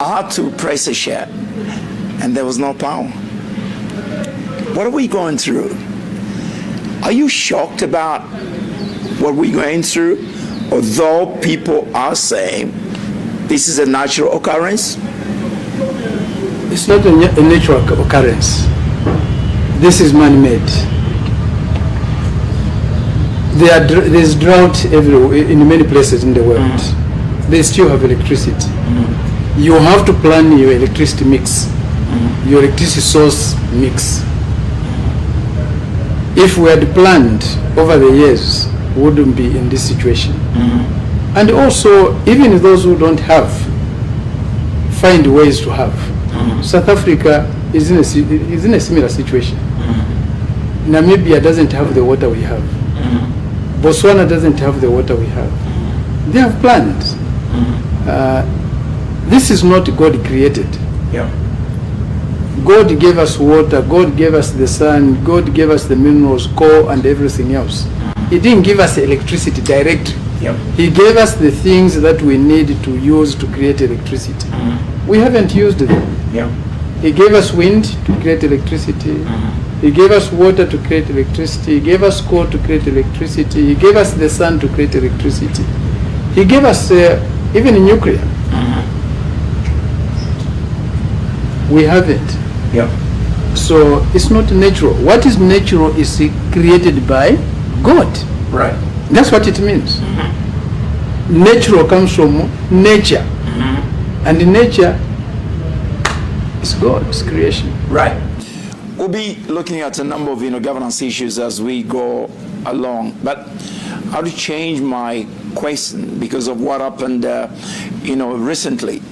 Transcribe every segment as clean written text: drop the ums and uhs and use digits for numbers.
I had to press a share and there was no power. What are we going through? Are you shocked about what we're going through? Although people are saying this is a natural occurrence? It's not a natural occurrence. This is man-made. There's drought everywhere, in many places in the world. They still have electricity. You have to plan your electricity mix, your electricity source mix. If we had planned over the years, we wouldn't be in this situation. And also, even those who don't have, find ways to have. South Africa is in a similar situation. Namibia doesn't have the water we have. Botswana doesn't have the water we have. They have planned. This is not God created. Yeah. God gave us water, God gave us the sun, God gave us the minerals, coal and everything else. He didn't give us electricity directly. Yep. He gave us the things that we need to use to create electricity. We haven't used them. Yeah. He gave us wind to create electricity. He gave us water to create electricity. He gave us coal to create electricity. He gave us the sun to create electricity. He gave us even nuclear. We haven't. Yeah. So it's not natural. What is natural is created by God. Right. That's what it means. Natural comes from nature. And nature is God's creation. Right. We'll be looking at a number of governance issues as we go along, but I have to change my question because of what happened recently.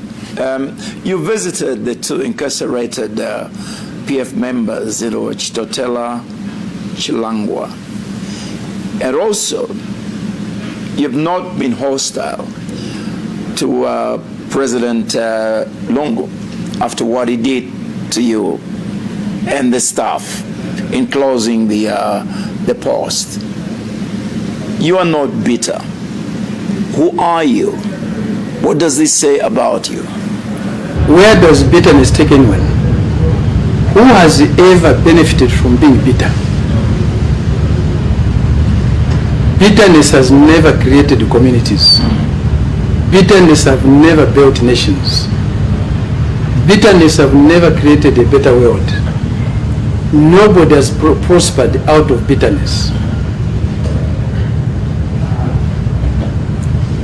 You visited the two incarcerated PF members, Chitotela, Chilangwa, and also you've not been hostile to President Lungu after what he did to you and the staff in closing the post. You are not bitter. Who are you? What does this say about you? Where does bitterness take anyone? Who has ever benefited from being bitter? Bitterness has never created communities. Bitterness have never built nations. Bitterness have never created a better world. Nobody has prospered out of bitterness.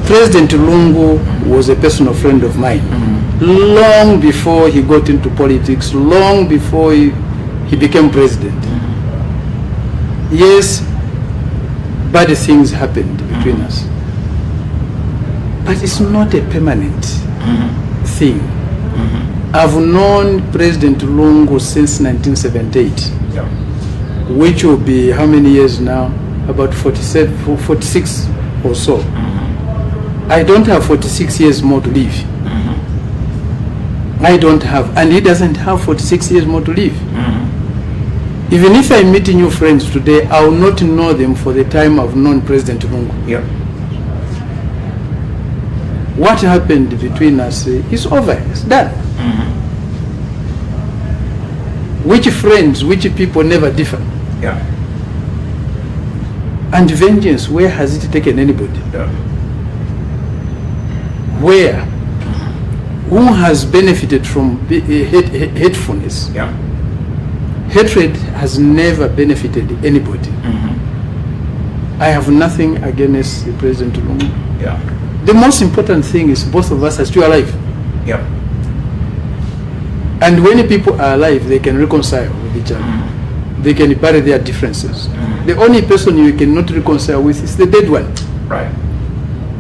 President Lungu was a personal friend of mine. Long before he got into politics, long before he became president. Yes, bad things happened between us. But it's not a permanent thing. I've known President Lungu since 1978, which will be how many years now? About 46 or so. I don't have 46 years more to live. I don't have, and he doesn't have 46 years more to live. Even if I meet new friends today, I will not know them for the time I've known President Lungu. Yeah. What happened between us is over, it's done. Which friends, which people never differ. Yeah. And vengeance, where has it taken anybody? Yeah. Where? Who has benefited from hatefulness? Yeah. Hatred has never benefited anybody. I have nothing against the President Lungu. Yeah. The most important thing is both of us are still alive. Yeah. And when people are alive, they can reconcile with each other. They can bury their differences. The only person you cannot reconcile with is the dead one. Right.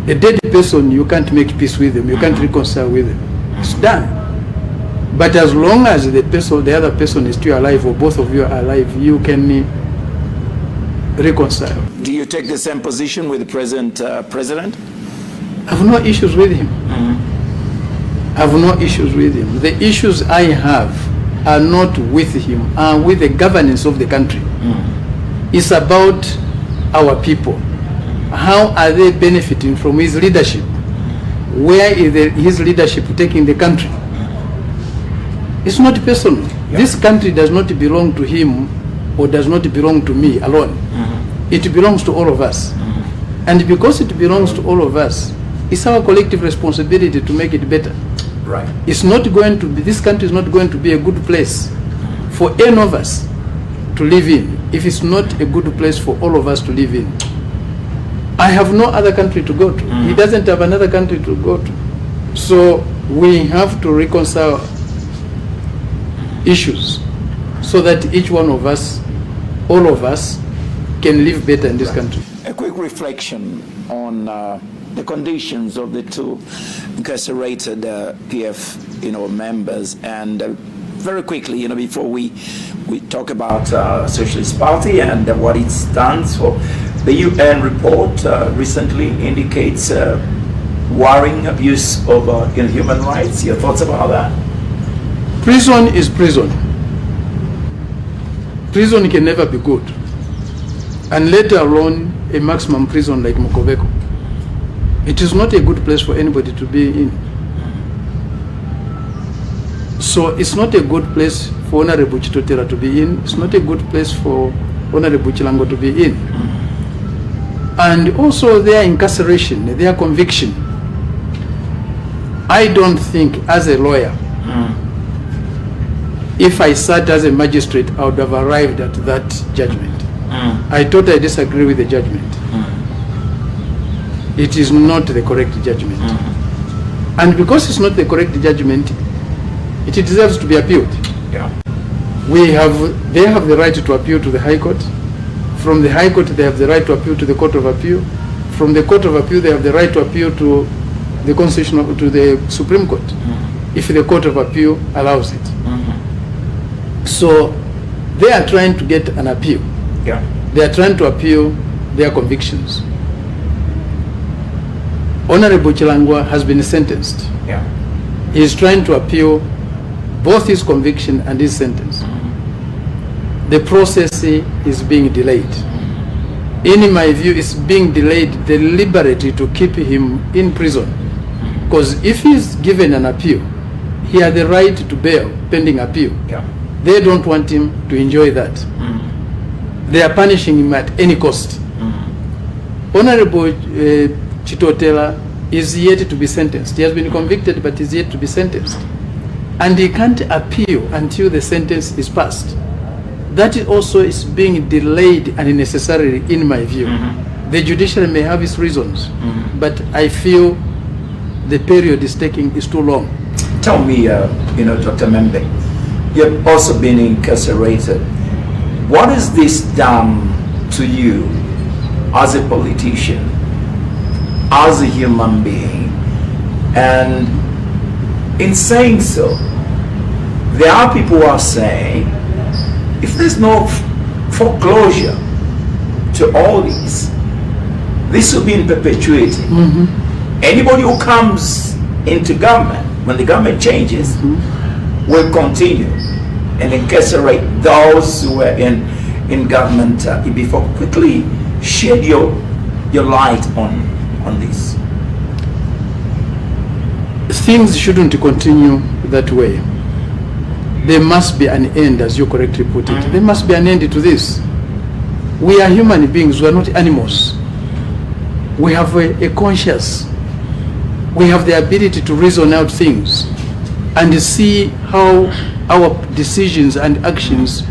A dead person, you can't make peace with them. You can't reconcile with them. It's done. But as long as the other person is still alive, or both of you are alive, you can reconcile. Do you take the same position with the present president? I have no issues with him. I have no issues with him. The issues I have are not with him, are with the governance of the country. It's about our people. How are they benefiting from his leadership? Where is his leadership taking the country? It's not personal. This country does not belong to him or does not belong to me alone. It belongs to all of us. And because it belongs to all of us, it's our collective responsibility to make it better. Right. It's not going to be, this country is not going to be a good place for any of us to live in if it's not a good place for all of us to live in. I have no other country to go to. He doesn't have another country to go to. So we have to reconcile issues so that each one of us, all of us, can live better in this country. A quick reflection on the conditions of the two incarcerated PF, members, and very quickly, before we talk about Socialist Party and what it stands for. The UN report recently indicates worrying abuse of human rights. Your thoughts about that? Prison is prison. Prison can never be good, and let alone a maximum prison like Mukobeko. It is not a good place for anybody to be in. So it's not a good place for Honorable Chitotela to be in. It's not a good place for Honorable Chilango to be in. And also their incarceration, their conviction. I don't think, as a lawyer, if I sat as a magistrate, I would have arrived at that judgment. I totally disagree with the judgment. It is not the correct judgment. And because it's not the correct judgment, it deserves to be appealed. Yeah. They have the right to appeal to the High Court. From the High Court, they have the right to appeal to the Court of Appeal. From the Court of Appeal, they have the right to appeal to the Constitutional, to the Supreme Court, if the Court of Appeal allows it. So they are trying to get an appeal. Yeah. They are trying to appeal their convictions. Honorable Chilangwa has been sentenced. Yeah. He is trying to appeal both his conviction and his sentence. The process is being delayed. In my view, it's being delayed deliberately to keep him in prison. Because if he's given an appeal, he has the right to bail pending appeal. Yeah. They don't want him to enjoy that. They are punishing him at any cost. Honorable Chitotela is yet to be sentenced. He has been convicted, but is yet to be sentenced. And he can't appeal until the sentence is passed. That also is being delayed unnecessarily, in my view. The judiciary may have its reasons, but I feel the period is too long. Tell me, Dr. Mmembe, you've also been incarcerated. What has this done to you as a politician, as a human being? And in saying so, there are people who are saying, if there's no foreclosure to all this will be in perpetuity. Anybody who comes into government, when the government changes, will continue and incarcerate those who are in government before. Quickly shed your light on this. Things shouldn't continue that way. There must be an end, as you correctly put it. There must be an end to this. We are human beings, we are not animals. We have a conscience. We have the ability to reason out things and see how our decisions and actions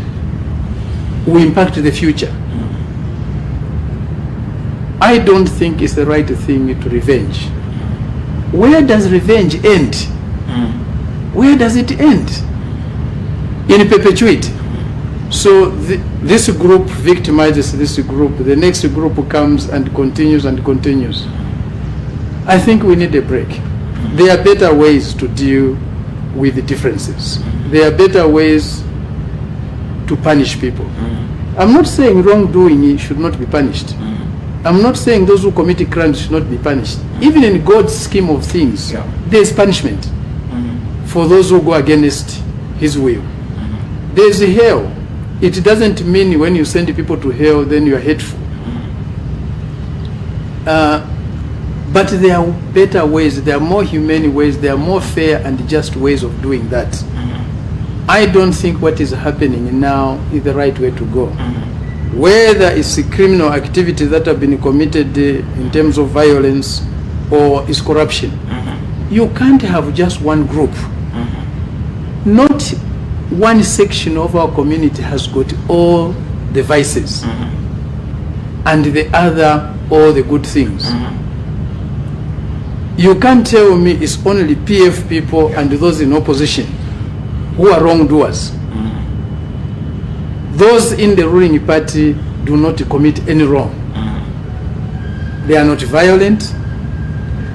will impact the future. I don't think it's the right thing to revenge. Where does revenge end? Where does it end? In perpetuity. So this group victimizes this group. The next group comes and continues and continues. I think we need a break. There are better ways to deal with the differences. There are better ways to punish people. I'm not saying wrongdoing should not be punished. I'm not saying those who commit crimes should not be punished. Even in God's scheme of things, there is punishment for those who go against His will. There is hell. It doesn't mean when you send people to hell, then you are hateful. But there are better ways, there are more humane ways, there are more fair and just ways of doing that. I don't think what is happening now is the right way to go. Whether it's a criminal activity that have been committed in terms of violence or is corruption, you can't have just one group. Not one section of our community has got all the vices and the other all the good things. You can't tell me it's only PF people and those in opposition who are wrongdoers. Those in the ruling party do not commit any wrong. They are not violent,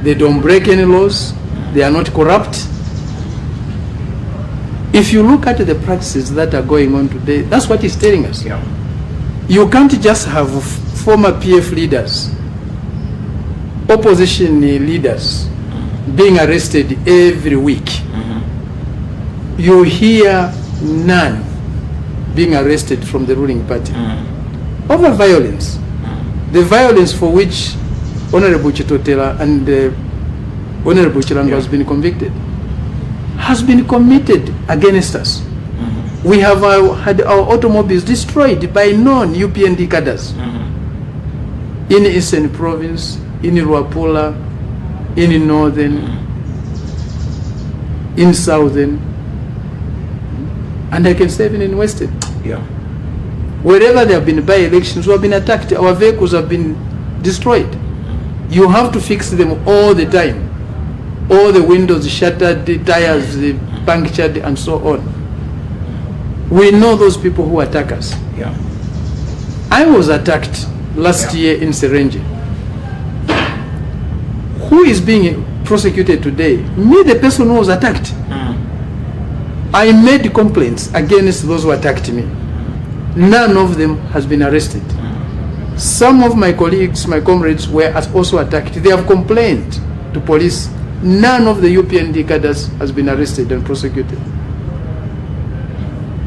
they don't break any laws, they are not corrupt. If you look at the practices that are going on today, that's what it's telling us. Yeah. You can't just have former PF leaders, opposition leaders being arrested every week. You hear none being arrested from the ruling party over violence. The violence for which Honorable Chitotela and Honorable Chilango has been convicted has been committed against us. We have had our automobiles destroyed by non-UPND cadres in Eastern Province, in Luapula, in Northern, in Southern, and I can say even in Western. Yeah. Wherever there have been by-elections, we have been attacked, our vehicles have been destroyed. You have to fix them all the time. All the windows shattered, the tires punctured, and so on. We know those people who attack us. Yeah. I was attacked last year in Serenge. Who is being prosecuted today? Me, the person who was attacked. I made complaints against those who attacked me. None of them has been arrested. Some of my colleagues, my comrades, were also attacked. They have complained to police. None of the UPND cadres has been arrested and prosecuted.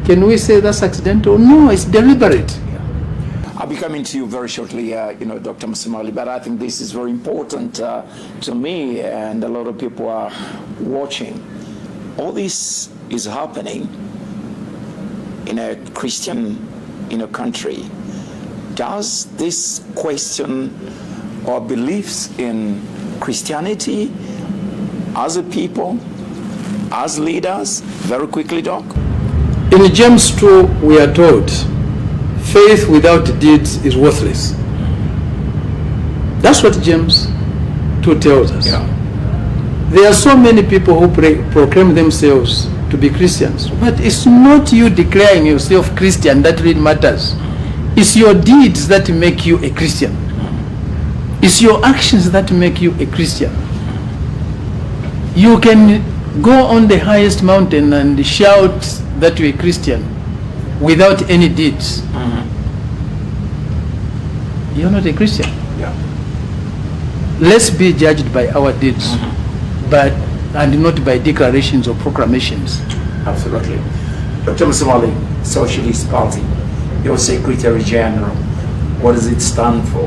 Can we say that's accidental? No, it's deliberate. I'll be coming to you very shortly, Dr. Musimali, but I think this is very important to me, and a lot of people are watching. All this is happening in a Christian country. Does this question our beliefs in Christianity as a people, as leaders? Very quickly, Doc. In James 2, we are told, faith without deeds is worthless. That's what James 2 tells us. Yeah. There are so many people who proclaim themselves to be Christians, but it's not you declaring yourself Christian that really matters. It's your deeds that make you a Christian. It's your actions that make you a Christian. You can go on the highest mountain and shout that you're a Christian without any deeds. You're not a Christian. Yeah. Let's be judged by our deeds, and not by declarations or proclamations. Absolutely. Dr. Musimali, Socialist Party, your Secretary General, what does it stand for?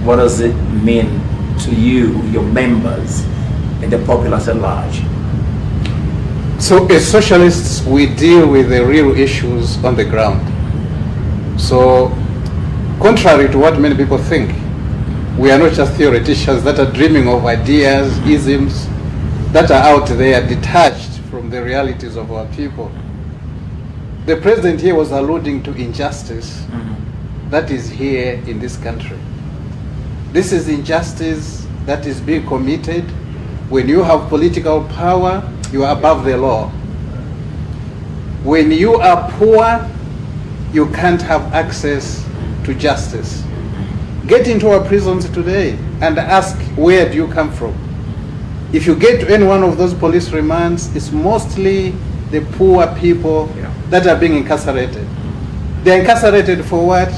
What does it mean to you, your members, and the populace at large? So as socialists, we deal with the real issues on the ground. So contrary to what many people think, we are not just theoreticians that are dreaming of ideas, isms, that are out there detached from the realities of our people. The president here was alluding to injustice that is here in this country. This is injustice that is being committed when you have political power. You are above the law. When you are poor, you can't have access to justice. Get into our prisons today and ask, where do you come from? If you get to any one of those police remands, it's mostly the poor people that are being incarcerated. They're incarcerated for what?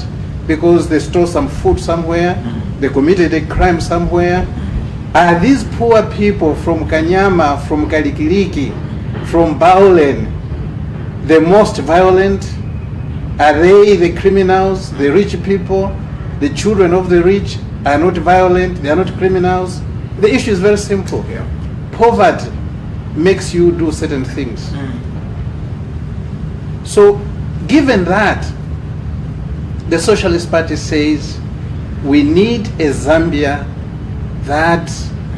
Because they stole some food somewhere, they committed a crime somewhere. Are these poor people from Kanyama, from Kalikiliki, from Baulen, the most violent? Are they the criminals, the rich people? The children of the rich are not violent, they are not criminals. The issue is very simple. Poverty makes you do certain things. So given that, the Socialist Party says we need a Zambia that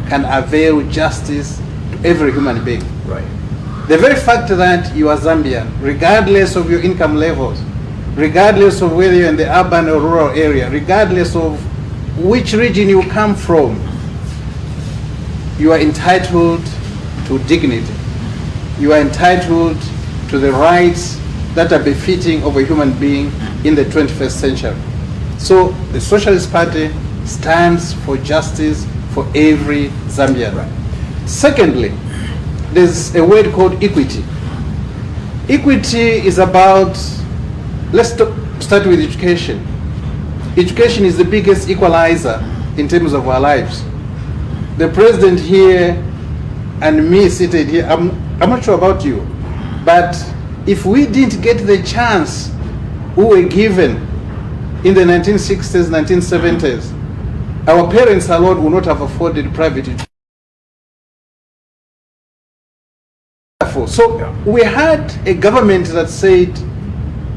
can avail justice to every human being. Right. The very fact that you are Zambian, regardless of your income levels, regardless of whether you're in the urban or rural area, regardless of which region you come from, you are entitled to dignity. You are entitled to the rights that are befitting of a human being in the 21st century. So the Socialist Party stands for justice for every Zambian. Right. Secondly, there's a word called equity. Equity is about, let's start with education. Education is the biggest equalizer in terms of our lives. The president here and me seated here, I'm not sure about you, but if we didn't get the chance we were given in the 1960s, 1970s, our parents alone would not have afforded private education. So we had a government that said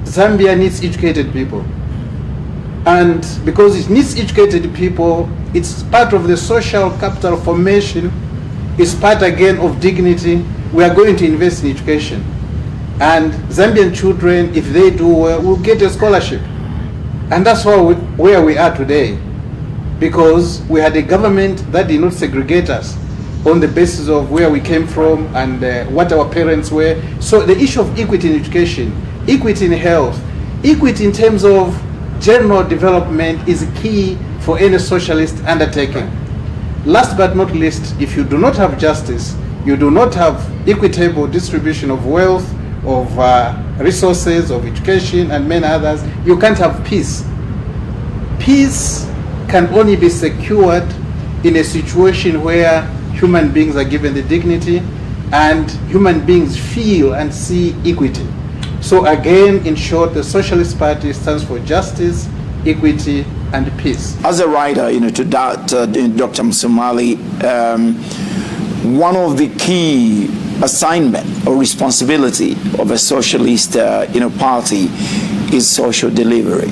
Zambia needs educated people. And because it needs educated people, it's part of the social capital formation, it's part again of dignity. We are going to invest in education. And Zambian children, if they do well, will get a scholarship. And that's where we are today. Because we had a government that did not segregate us on the basis of where we came from and what our parents were. So the issue of equity in education, equity in health, equity in terms of general development is key for any socialist undertaking. Last but not least, if you do not have justice, you do not have equitable distribution of wealth, of resources, of education, and many others, you can't have peace. Peace can only be secured in a situation where human beings are given the dignity and human beings feel and see equity. So again, in short, the Socialist Party stands for justice, equity, and peace. As a writer, to that, Dr. Msumali, one of the key assignment or responsibility of a socialist, party is social delivery.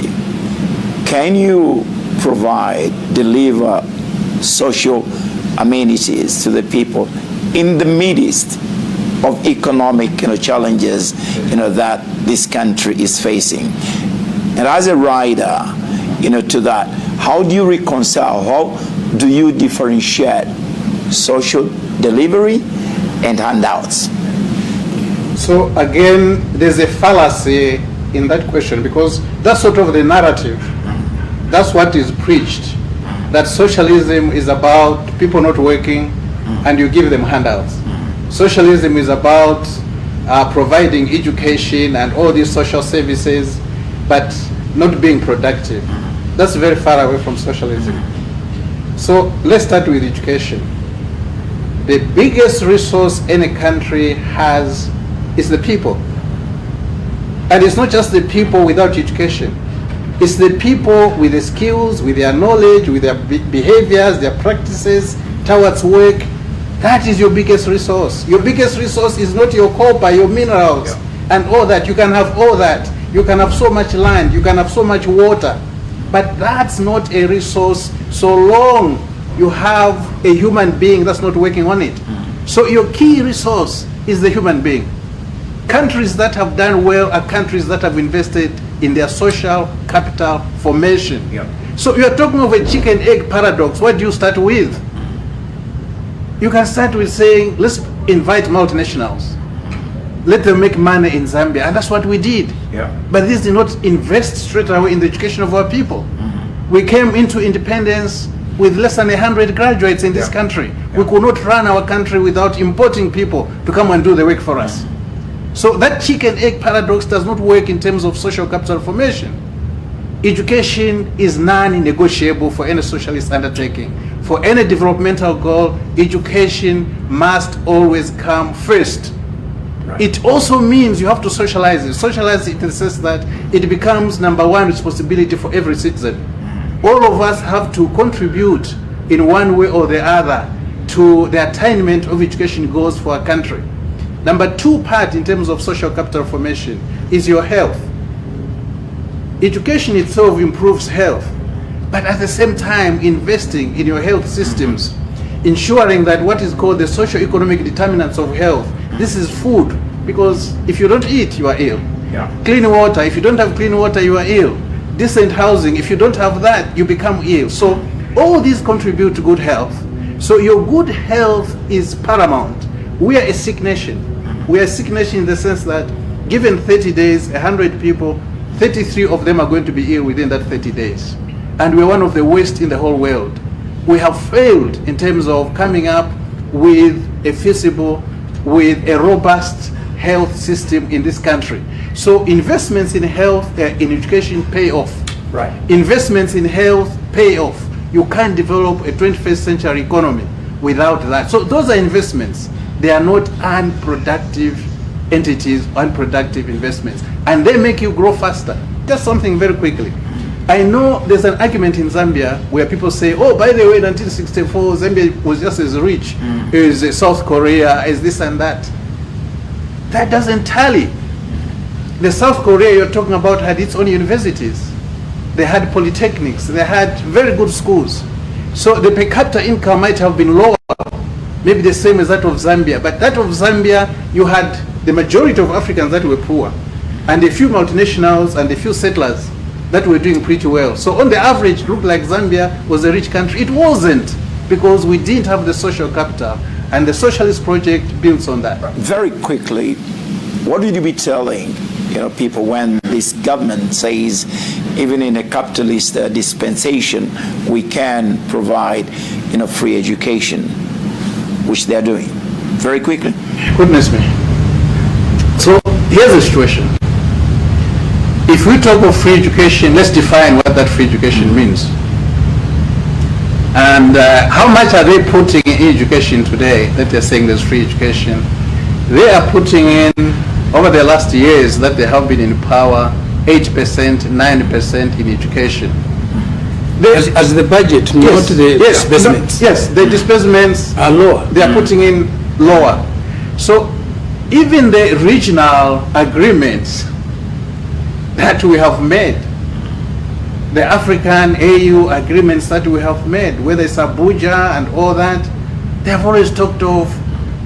Can you deliver social amenities to the people in the midst of economic challenges that this country is facing? And as a writer, to that, how do you reconcile, how do you differentiate social delivery and handouts? So again, there's a fallacy in that question, because that's sort of the narrative. That's what is preached, that socialism is about people not working and you give them handouts. Socialism is about providing education and all these social services, but not being productive. That's very far away from socialism. So let's start with education. The biggest resource any country has is the people. And it's not just the people without education. It's the people with the skills, with their knowledge, with their behaviors, their practices towards work. That is your biggest resource. Your biggest resource is not your copper, your minerals, and all that. You can have all that. You can have so much land, you can have so much water. But that's not a resource so long you have a human being that's not working on it. So your key resource is the human being. Countries that have done well are countries that have invested in their social capital formation. So you're talking of a chicken egg paradox. What do you start with? You can start with saying, let's invite multinationals. Let them make money in Zambia. And that's what we did. But this did not invest straight away in the education of our people. We came into independence with less than 100 graduates in this country. We could not run our country without importing people to come and do the work for us. So that chicken egg paradox does not work in terms of social capital formation. Education is non-negotiable for any socialist undertaking. For any developmental goal, education must always come first. It also means you have to socialize it. Socialize it in the sense that it becomes number one responsibility for every citizen. All of us have to contribute in one way or the other to the attainment of education goals for our country. Number 2 part in terms of social capital formation is your health. Education itself improves health, but at the same time investing in your health systems, ensuring that what is called the socio-economic determinants of health, this is food, because if you don't eat, you are ill. Yeah. Clean water, if you don't have clean water, you are ill. Decent housing, if you don't have that, you become ill. So all these contribute to good health. So your good health is paramount. We are a sick nation. We are a sick nation in the sense that given 30 days, 100 people, 33 of them are going to be ill within that 30 days. And we're one of the worst in the whole world. We have failed in terms of coming up with a feasible, with a robust health system in this country. So investments in health, in education pay off. Right. Investments in health pay off. You can't develop a 21st century economy without that. So those are investments. They are not unproductive entities, unproductive investments. And they make you grow faster. Just something very quickly. I know there's an argument in Zambia where people say, oh, by the way, in 1964, Zambia was just as rich as South Korea, as this and that. That doesn't tally. The South Korea you're talking about had its own universities. They had polytechnics. They had very good schools. So the per capita income might have been lower, maybe the same as that of Zambia. But that of Zambia, you had the majority of Africans that were poor, and a few multinationals and a few settlers that were doing pretty well. So on the average, it looked like Zambia was a rich country. It wasn't, because we didn't have the social capital, and the Socialist Project builds on that. Very quickly, what would you be telling people when this government says even in a capitalist dispensation we can provide free education, which they're doing? Very quickly. Goodness me. So here's the situation. If we talk of free education, let's define what that free education means. And how much are they putting in education today that they're saying there's free education? They are putting in, over the last years that they have been in power, 8%, 9% in education. As the budget, not the disbursements. Yes, the disbursements are lower. They are putting in lower. So even the regional agreements that we have made, the African AU agreements that we have made, whether it's Abuja and all that, they have always talked of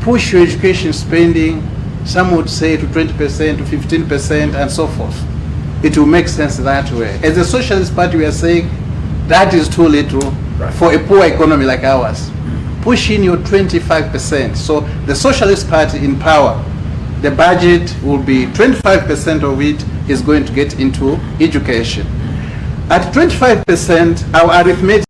push your education spending, some would say to 20%, to 15%, and so forth. It will make sense that way. As a Socialist Party, we are saying that is too little for a poor economy like ours. Push in your 25%. So the Socialist Party in power, the budget will be 25% of it is going to get into education. At 25%, our arithmetic